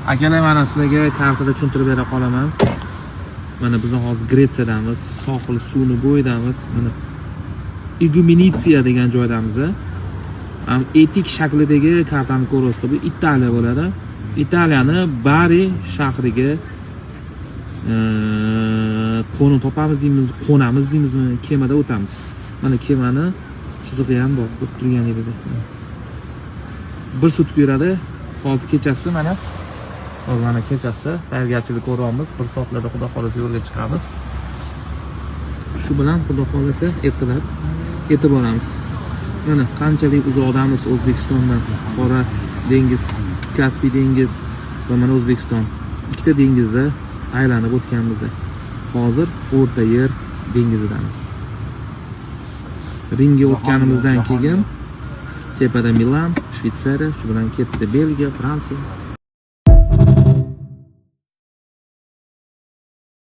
Akalar, mana sizlarga kartada tushuntirib bera qolaman. Mana biz hozir Gretsiyadamiz, sohil suvni bo'yidamiz. Mana Igumenitsiya degan joydamiz. Ham etik shaklidagi kartani ko'ryapsiz. Bu Italiya bo'ladi. Italiyani Bari shahriga qo'ni topamiz deymiz, qo'namiz deymizmi, kemada o'tamiz. Mana kemani chizig'i ham bor, o'tib turgan yerida. Bir sutka yuradi. Hozir kechasi mana kechasi tayyorgarchilik ko'ryapmiz. Bir soatlarda xudo xolasa yo'lga chiqamiz. Shu bilan xudo xolasa ertalab yetib boramiz. Mana qanchalik uzoqdamiz O'zbekistondan. Qora dengiz, Kaspiy dengiz va mana O'zbekiston. Ikkita dengizda aylanib o'tganmiz. Hozir O'rta Yer dengizidamiz. Rimga o'tganimizdan keyin tepada Milan, Shveysariya, shu bilan ketdi Belgiya, Fransiya.